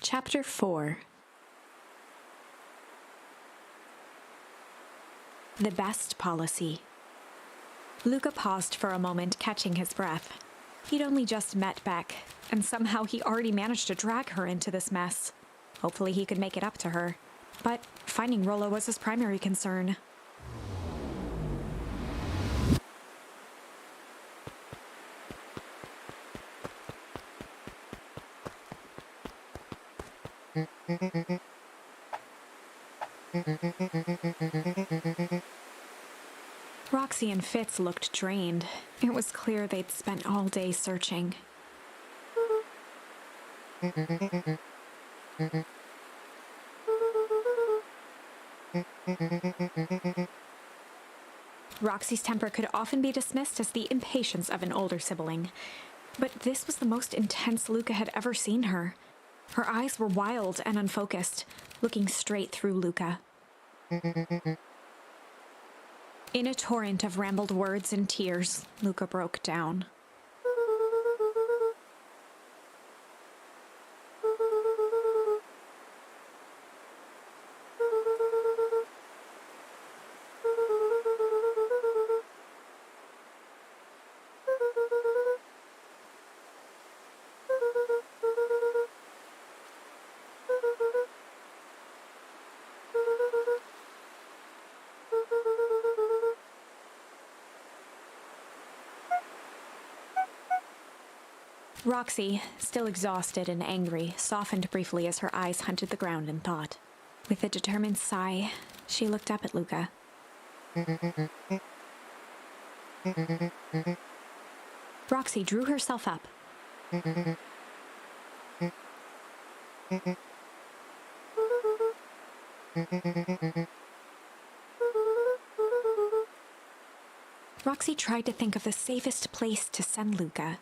Chapter 4. The Best Policy. Luca paused for a moment, catching his breath. He'd only just met Beck, and somehow he already managed to drag her into this mess. Hopefully he could make it up to her. But finding Rollo was his primary concern. Roxy and Fitz looked drained. It was clear they'd spent all day searching. Roxy's temper could often be dismissed as the impatience of an older sibling, but this was the most intense Luca had ever seen her. Her eyes were wild and unfocused, looking straight through Luca. In a torrent of rambled words and tears, Luca broke down. Roxy, still exhausted and angry, softened briefly as her eyes hunted the ground in thought. With a determined sigh, she looked up at Luca. Roxy drew herself up. Roxy tried to think of the safest place to send Luca.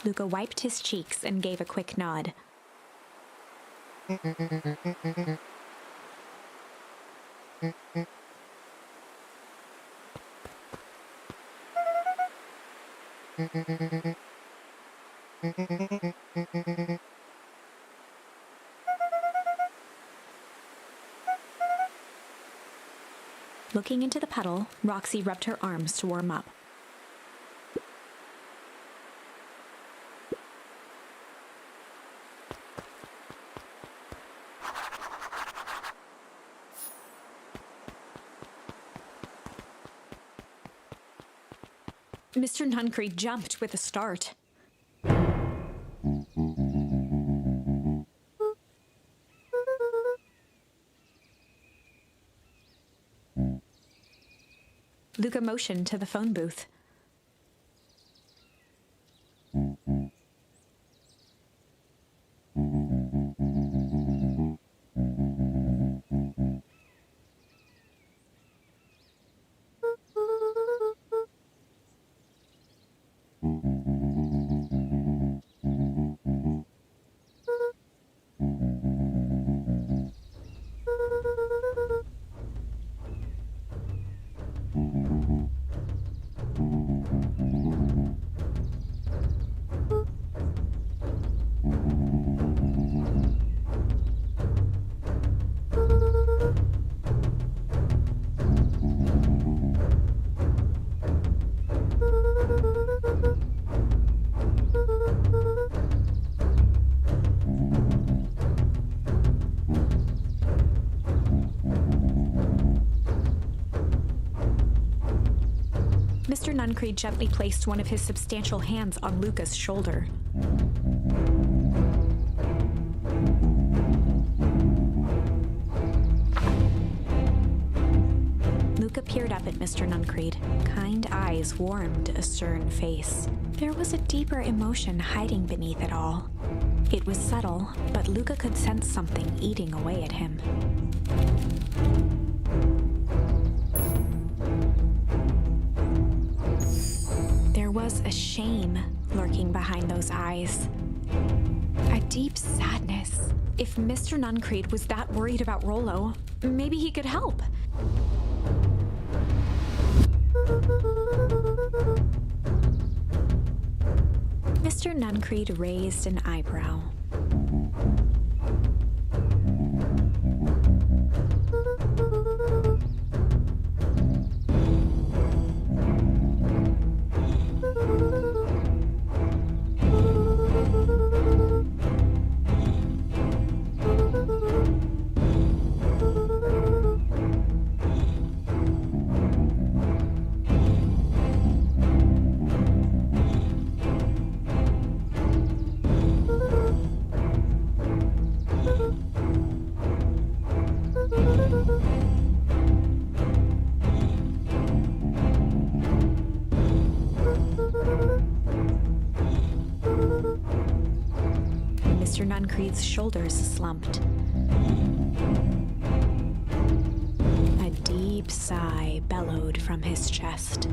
Luca wiped his cheeks and gave a quick nod. Looking into the puddle, Roxy rubbed her arms to warm up. Mr. Nuncreed jumped with a start. Luca motioned to the phone booth. Mr. Nuncreed gently placed one of his substantial hands on Luca's shoulder. Luca peered up at Mr. Nuncreed. Kind eyes warmed a stern face. There was a deeper emotion hiding beneath it all. It was subtle, but Luca could sense something eating away at him. There was a shame lurking behind those eyes. A deep sadness. If Mr. Nuncreed was that worried about Rollo, maybe he could help. Mr. Nuncreed raised an eyebrow. Mr. Nuncreed's shoulders slumped. A deep sigh bellowed from his chest.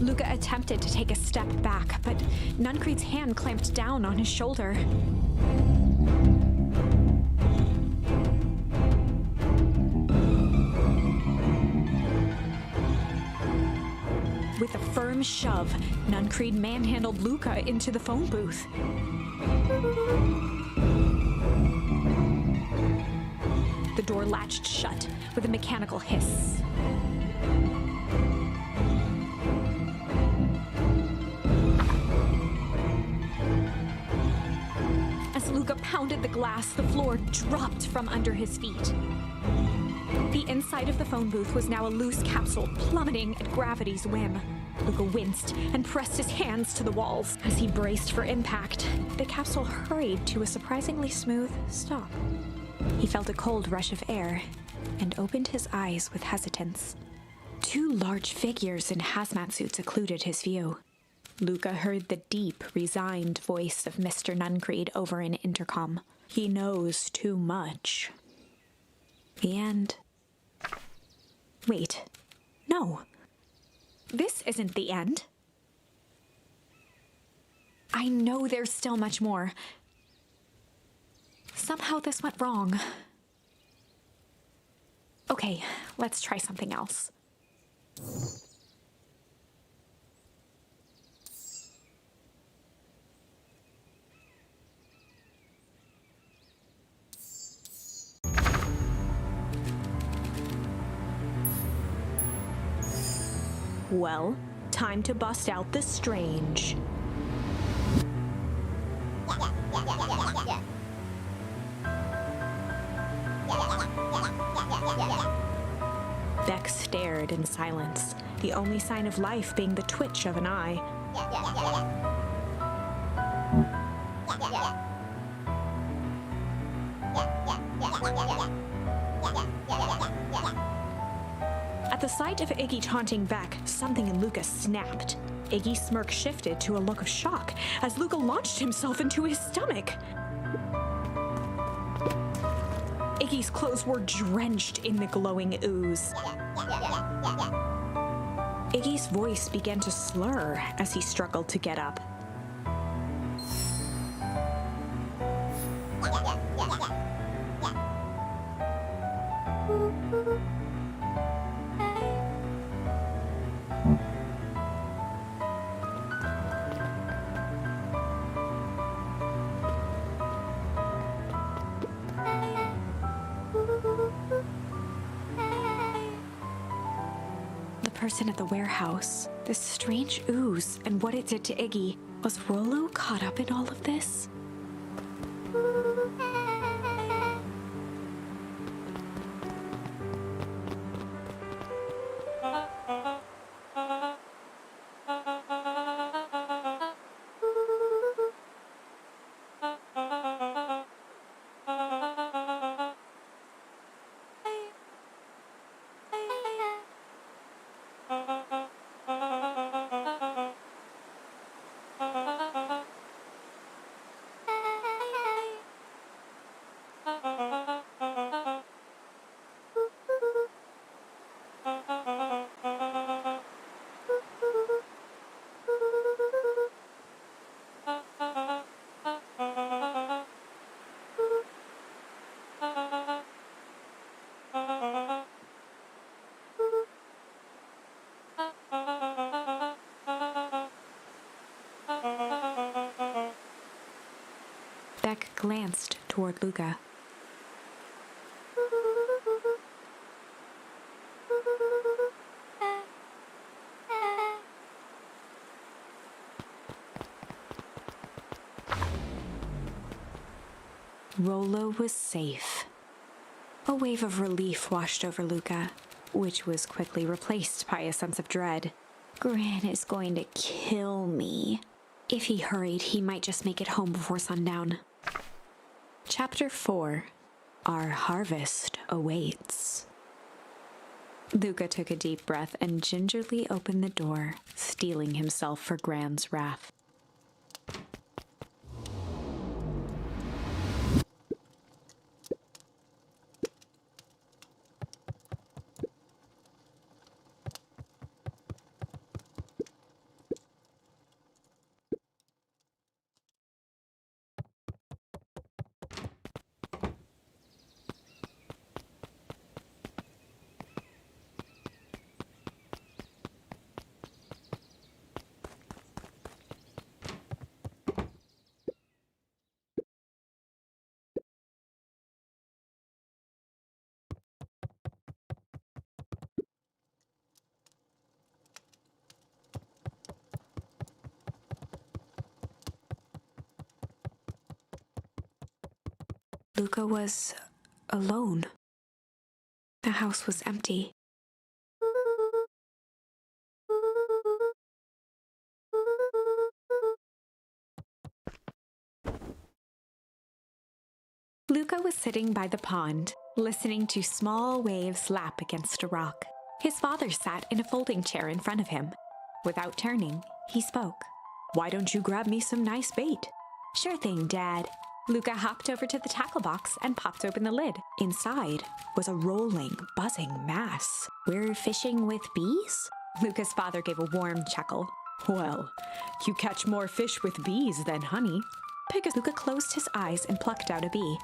Luca attempted to take a step back, but Nuncreed's hand clamped down on his shoulder. With a firm shove, Nuncreed manhandled Luca into the phone booth. The door latched shut with a mechanical hiss. As Luca pounded the glass, the floor dropped from under his feet. The inside of the phone booth was now a loose capsule plummeting at gravity's whim. Luca winced and pressed his hands to the walls. As he braced for impact, the capsule hurried to a surprisingly smooth stop. He felt a cold rush of air and opened his eyes with hesitance. Two large figures in hazmat suits occluded his view. Luca heard the deep, resigned voice of Mr. Nuncreed over an intercom. He knows too much. The end. Wait. No. This isn't the end. I know there's still much more. Somehow this went wrong. Okay, let's try something else. Well, time to bust out the strange. Beck stared in silence, the only sign of life being the twitch of an eye. At the sight of Iggy taunting Beck, something in Luca snapped. Iggy's smirk shifted to a look of shock as Luca launched himself into his stomach. Iggy's clothes were drenched in the glowing ooze. Iggy's voice began to slur as he struggled to get up. The person at the warehouse, this strange ooze, and what it did to Iggy. Was Rollo caught up in all of this? Beck glanced toward Luca. Rollo was safe. A wave of relief washed over Luca, which was quickly replaced by a sense of dread. Gran is going to kill me. If he hurried, he might just make it home before sundown. Chapter 4. Our harvest awaits. Luca took a deep breath and gingerly opened the door, steeling himself for Gran's wrath. Luca was alone. The house was empty. Luca was sitting by the pond, listening to small waves lap against a rock. His father sat in a folding chair in front of him. Without turning, he spoke. "Why don't you grab me some nice bait?" "Sure thing, Dad." Luca hopped over to the tackle box and popped open the lid. Inside was a rolling, buzzing mass. "We're fishing with bees?" Luca's father gave a warm chuckle. "Well, you catch more fish with bees than honey." Luca closed his eyes and plucked out a bee.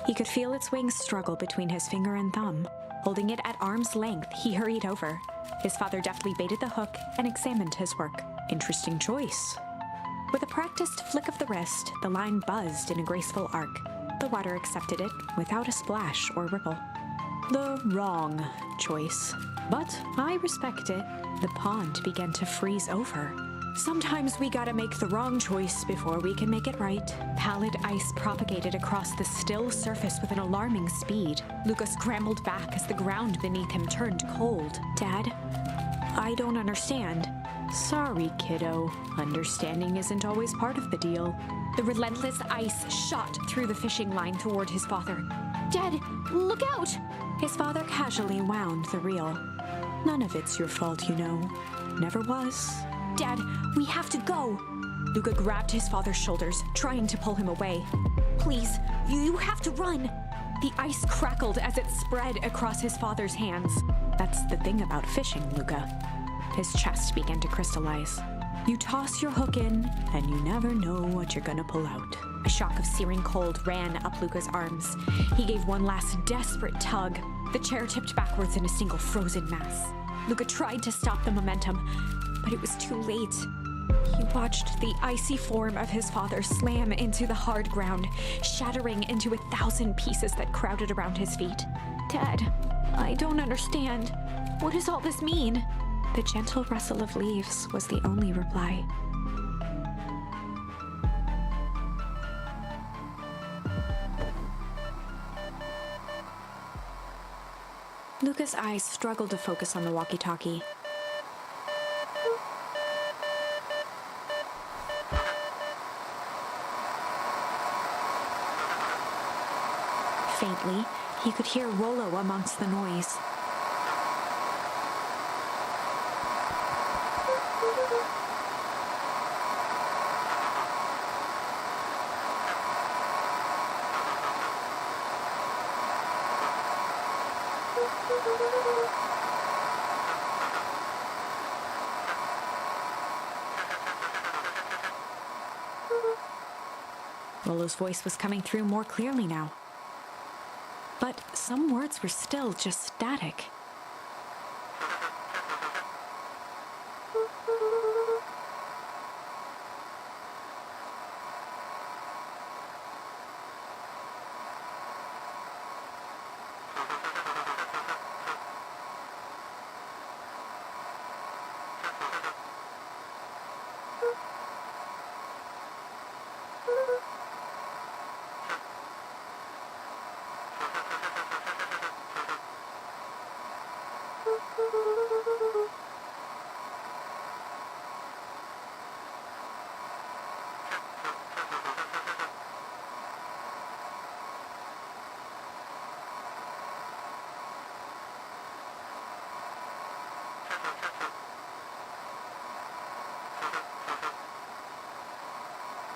He could feel its wings struggle between his finger and thumb. Holding it at arm's length, he hurried over. His father deftly baited the hook and examined his work. "Interesting choice." With a practiced flick of the wrist, the line buzzed in a graceful arc. The water accepted it without a splash or ripple. The wrong choice. But I respect it. The pond began to freeze over. Sometimes we gotta make the wrong choice before we can make it right. Pallid ice propagated across the still surface with an alarming speed. Luca scrambled back as the ground beneath him turned cold. "Dad, I don't understand." "Sorry, kiddo. Understanding isn't always part of the deal." The relentless ice shot through the fishing line toward his father. "Dad, look out!" His father casually wound the reel. "None of it's your fault, you know. Never was." "Dad, we have to go." Luca grabbed his father's shoulders, trying to pull him away. "Please, you have to run." The ice crackled as it spread across his father's hands. "That's the thing about fishing, Luca." His chest began to crystallize. You toss your hook in, and you never know what you're gonna pull out. A shock of searing cold ran up Luca's arms. He gave one last desperate tug. The chair tipped backwards in a single frozen mass. Luca tried to stop the momentum, but it was too late. He watched the icy form of his father slam into the hard ground, shattering into 1,000 pieces that crowded around his feet. "Dad, I don't understand. What does all this mean?" The gentle rustle of leaves was the only reply. Luca's eyes struggled to focus on the walkie-talkie. Faintly, he could hear Rollo amongst the noise. Rollo's voice was coming through more clearly now. But some words were still just static.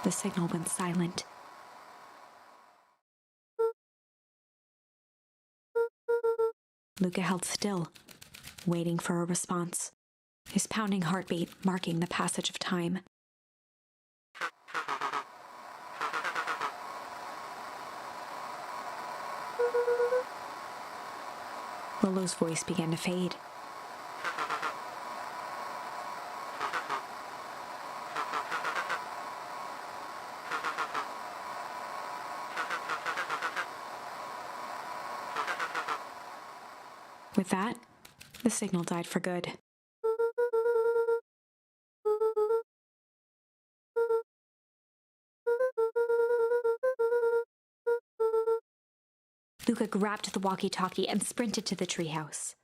The signal went silent. Luca held still, waiting for a response, his pounding heartbeat marking the passage of time. Lolo's voice began to fade. With that, the signal died for good. Luca grabbed the walkie-talkie and sprinted to the treehouse.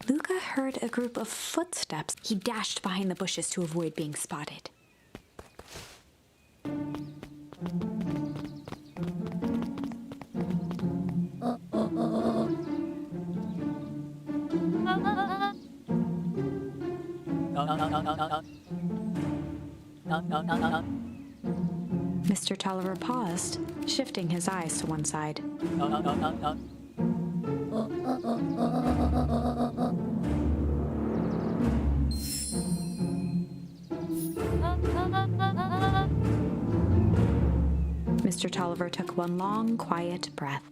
Luca heard a group of footsteps. He dashed behind the bushes to avoid being spotted. Mr. Tolliver paused, shifting his eyes to one side. Mr. Tolliver took one long, quiet breath.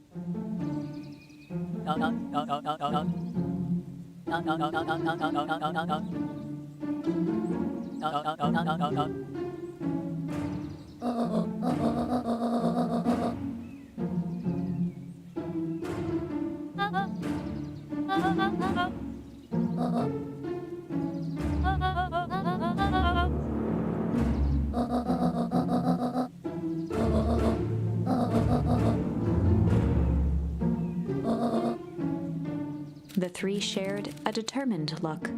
The three shared a determined look.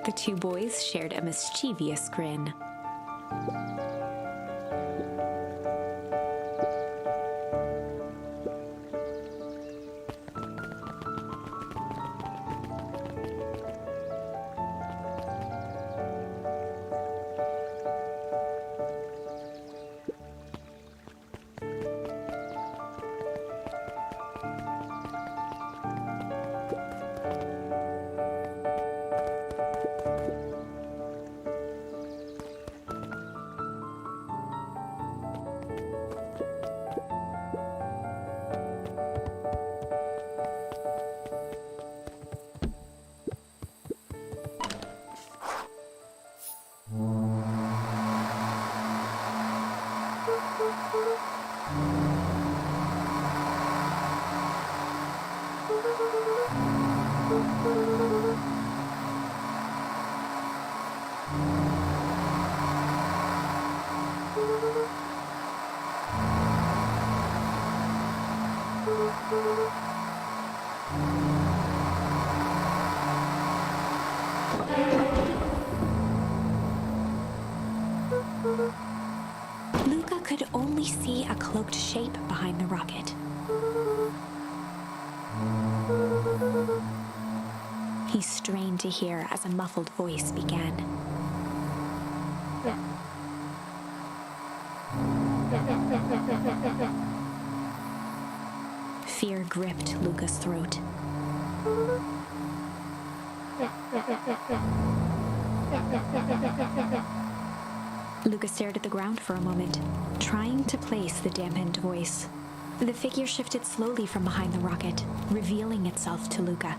The two boys shared a mischievous grin. Luca could only see a cloaked shape behind the rocket. He strained to hear as a muffled voice began. Fear gripped Luca's throat. Luca stared at the ground for a moment, trying to place the dampened voice. The figure shifted slowly from behind the rocket, revealing itself to Luca.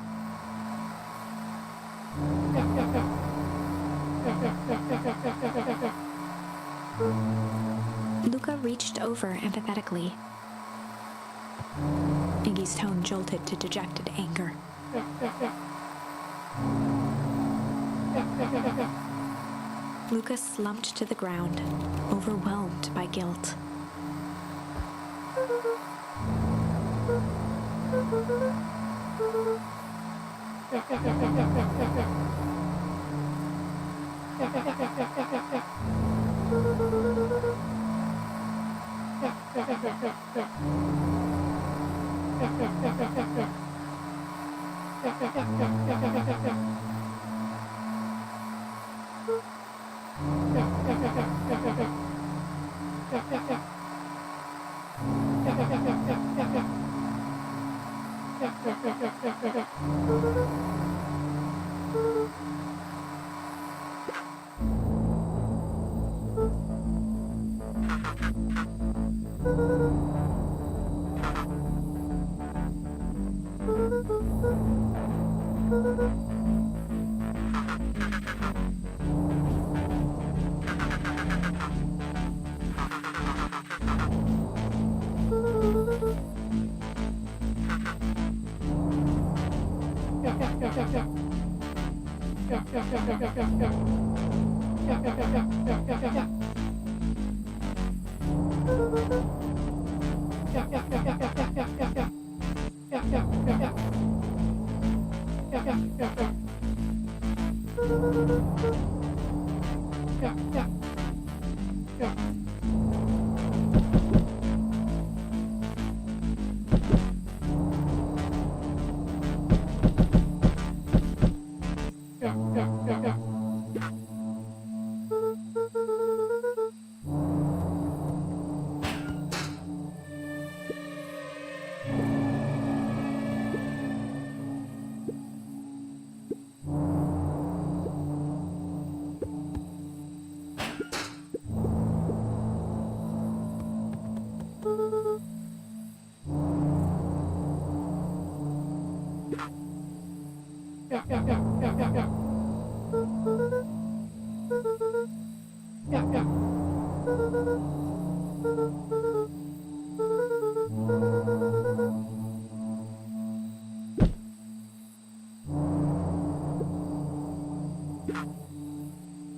Luca reached over empathetically. Iggy's tone jolted to dejected anger. Luca slumped to the ground, overwhelmed by guilt.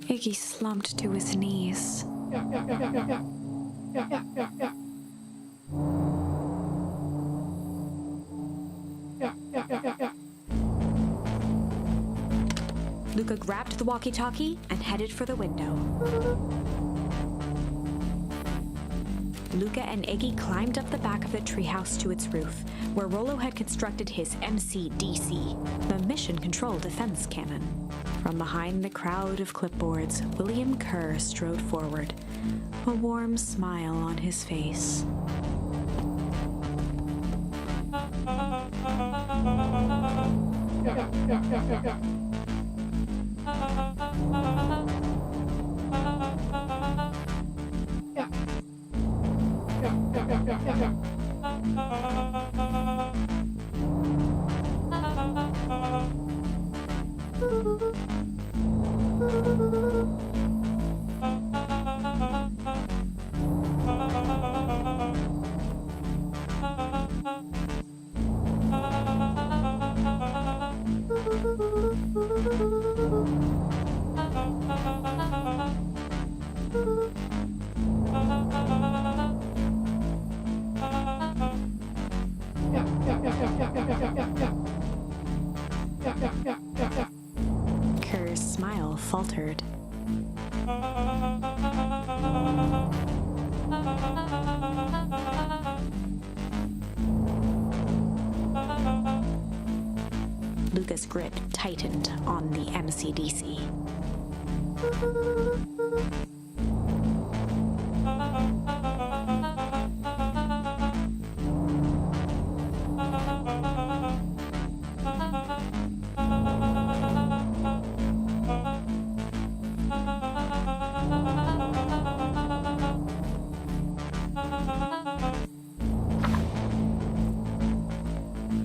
Iggy slumped to his knees. Luca grabbed the walkie-talkie and headed for the window. Luca and Iggy climbed up the back of the treehouse to its roof, where Rollo had constructed his MCDC, the Mission Control Defense Cannon. From behind the crowd of clipboards, William Kerr strode forward, a warm smile on his face. Luca's grip tightened on the MCDC.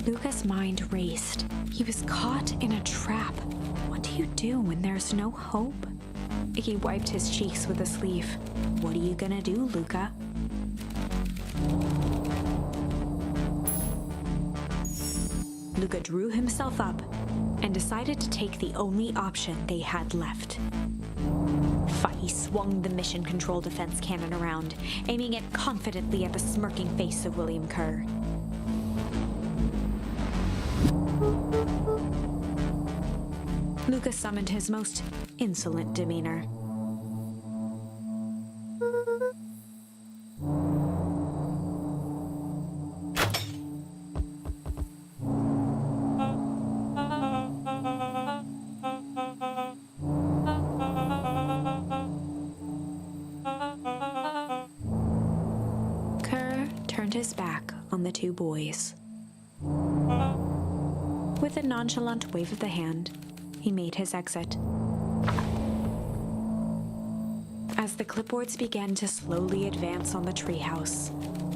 Luca's mind raced. He was caught in a trap. What do you do when there's no hope? Iggy wiped his cheeks with a sleeve. What are you gonna do, Luca? Luca drew himself up and decided to take the only option they had left. He swung the mission control defense cannon around, aiming it confidently at the smirking face of William Kerr. Luca summoned his most insolent demeanor. Kerr turned his back on the two boys. With a nonchalant wave of the hand, he made his exit. As the clipboards began to slowly advance on the treehouse,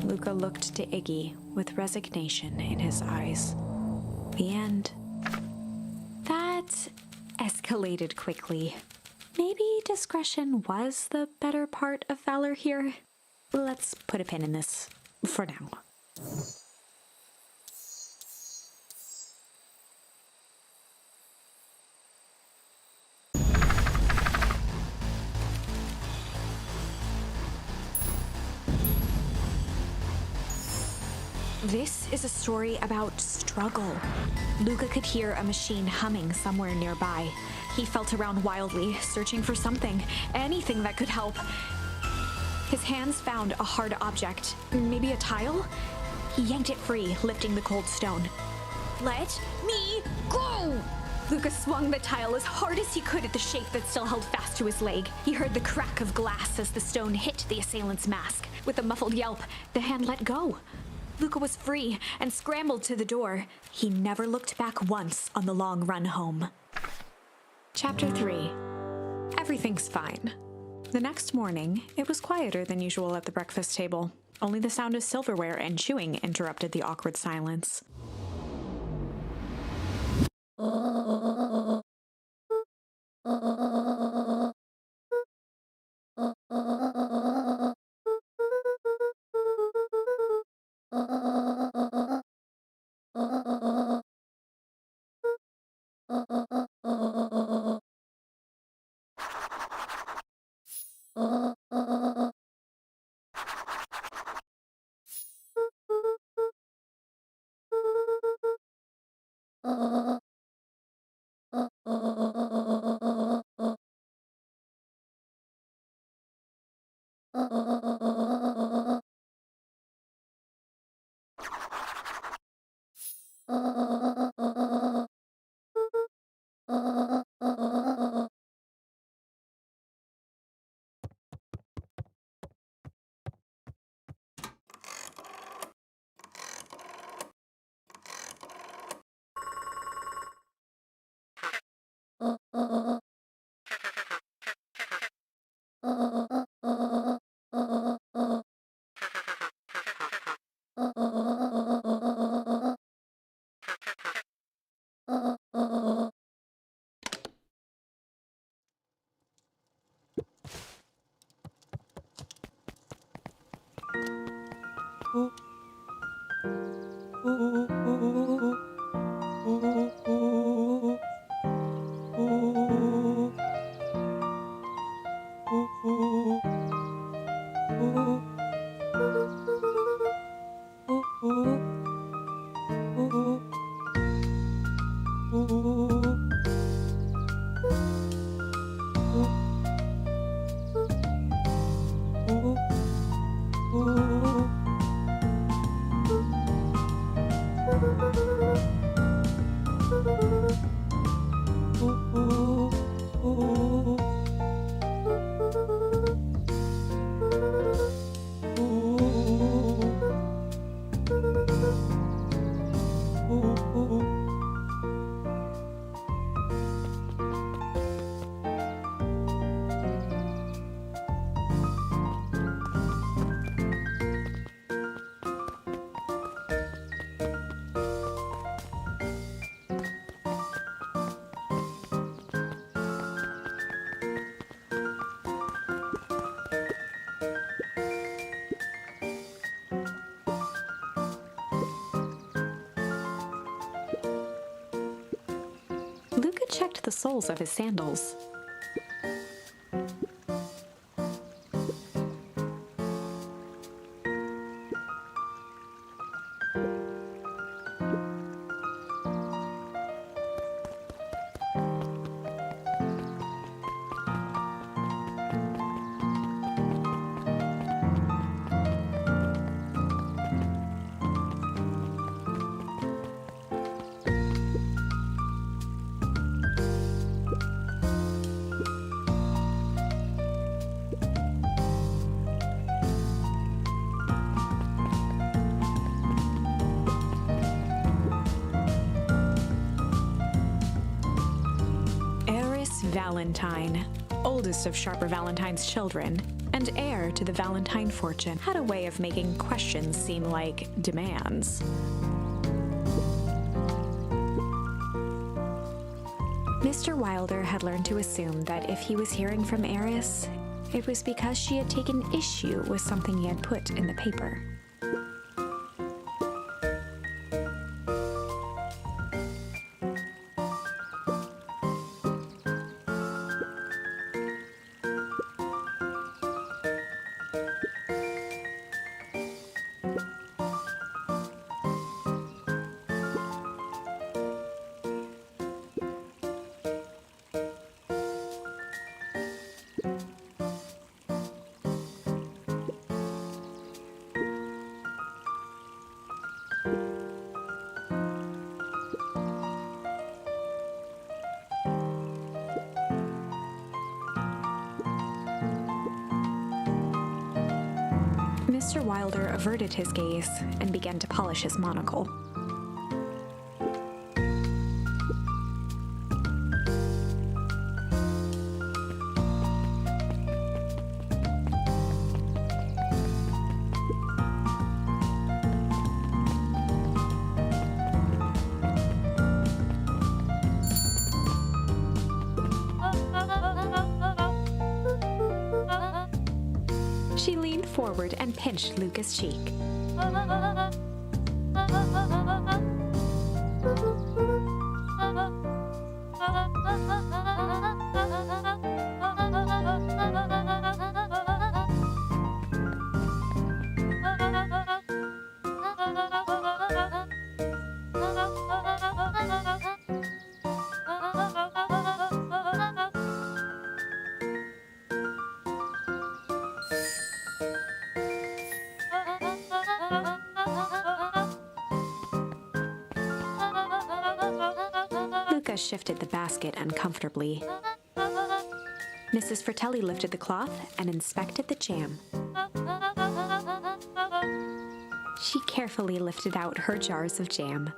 Luca looked to Iggy with resignation in his eyes. The end. That escalated quickly. Maybe discretion was the better part of valor here. Let's put a pin in this for now. This is a story about struggle. Luca could hear a machine humming somewhere nearby. He felt around wildly, searching for something, anything that could help. His hands found a hard object, maybe a tile? He yanked it free, lifting the cold stone. Let me go! Luca swung the tile as hard as he could at the shape that still held fast to his leg. He heard the crack of glass as the stone hit the assailant's mask. With a muffled yelp, the hand let go. Luca was free and scrambled to the door. He never looked back once on the long run home. Chapter 3. Everything's fine. The next morning, it was quieter than usual at the breakfast table. Only the sound of silverware and chewing interrupted the awkward silence. even checked the soles of his sandals. Valentine, oldest of Sharper Valentine's children, and heir to the Valentine fortune, had a way of making questions seem like demands. Mr. Wilder had learned to assume that if he was hearing from Eris, it was because she had taken issue with something he had put in the paper. Mr. Wilder averted his gaze and began to polish his monocle. She leaned forward and pinched Luca's cheek. Luca shifted the basket uncomfortably. Mrs. Fratelli lifted the cloth and inspected the jam. She carefully lifted out her jars of jam.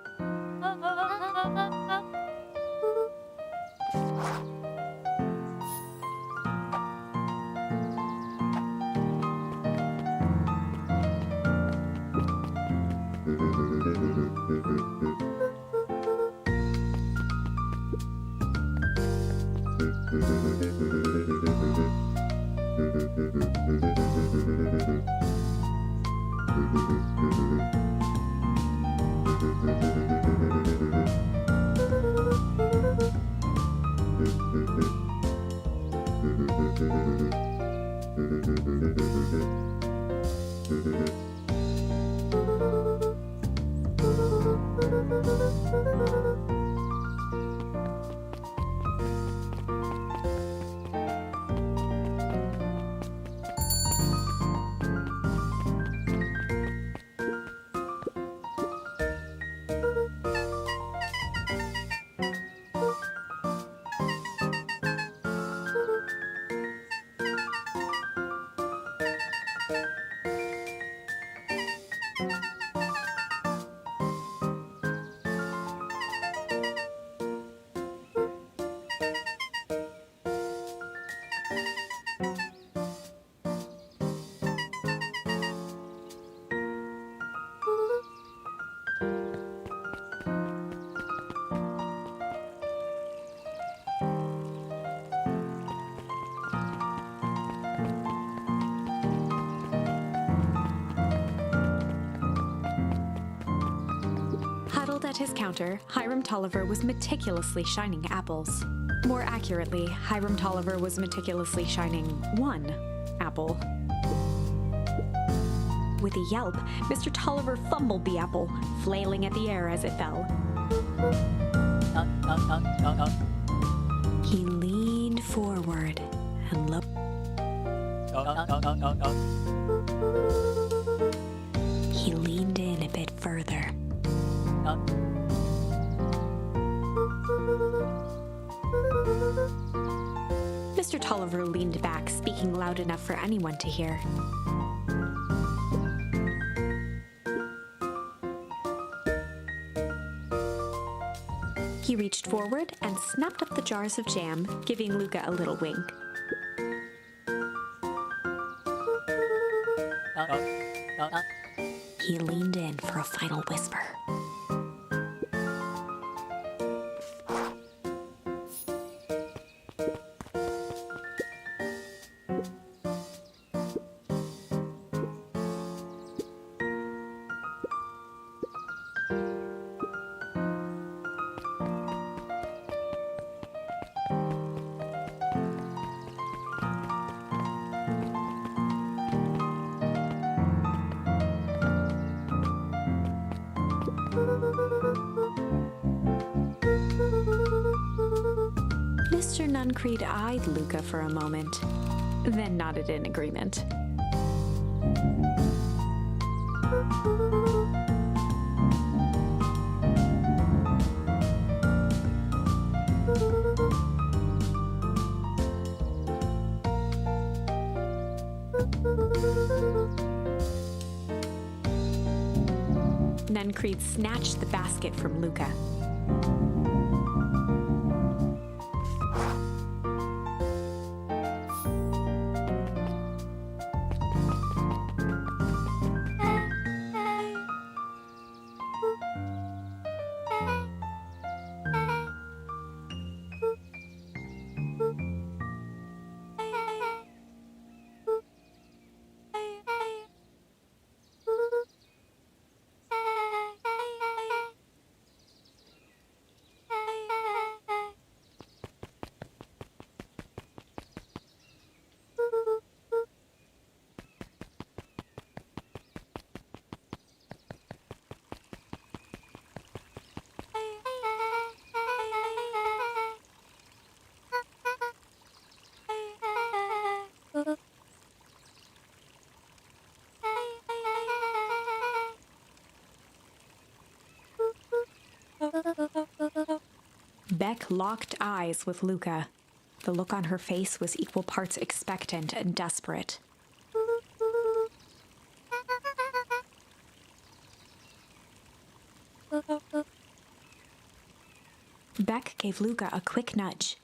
at his counter, Hiram Tolliver was meticulously shining apples. More accurately, Hiram Tolliver was meticulously shining one apple. With a yelp, Mr. Tolliver fumbled the apple, flailing at the air as it fell. He leaned forward and looked. He leaned in a bit further. Mr. Tolliver leaned back, speaking loud enough for anyone to hear. He reached forward and snapped up the jars of jam, giving Luca a little wink. He leaned in for a final whisper. Mr. Nuncreed eyed Luca for a moment, then nodded in agreement. Nuncreed snatched the basket from Luca. Beck locked eyes with Luca. The look on her face was equal parts expectant and desperate. Beck gave Luca a quick nudge.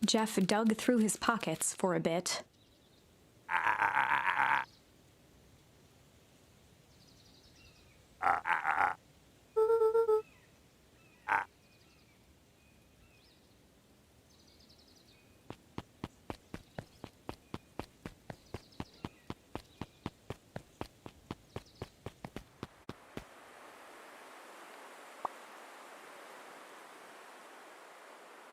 Jeff dug through his pockets for a bit,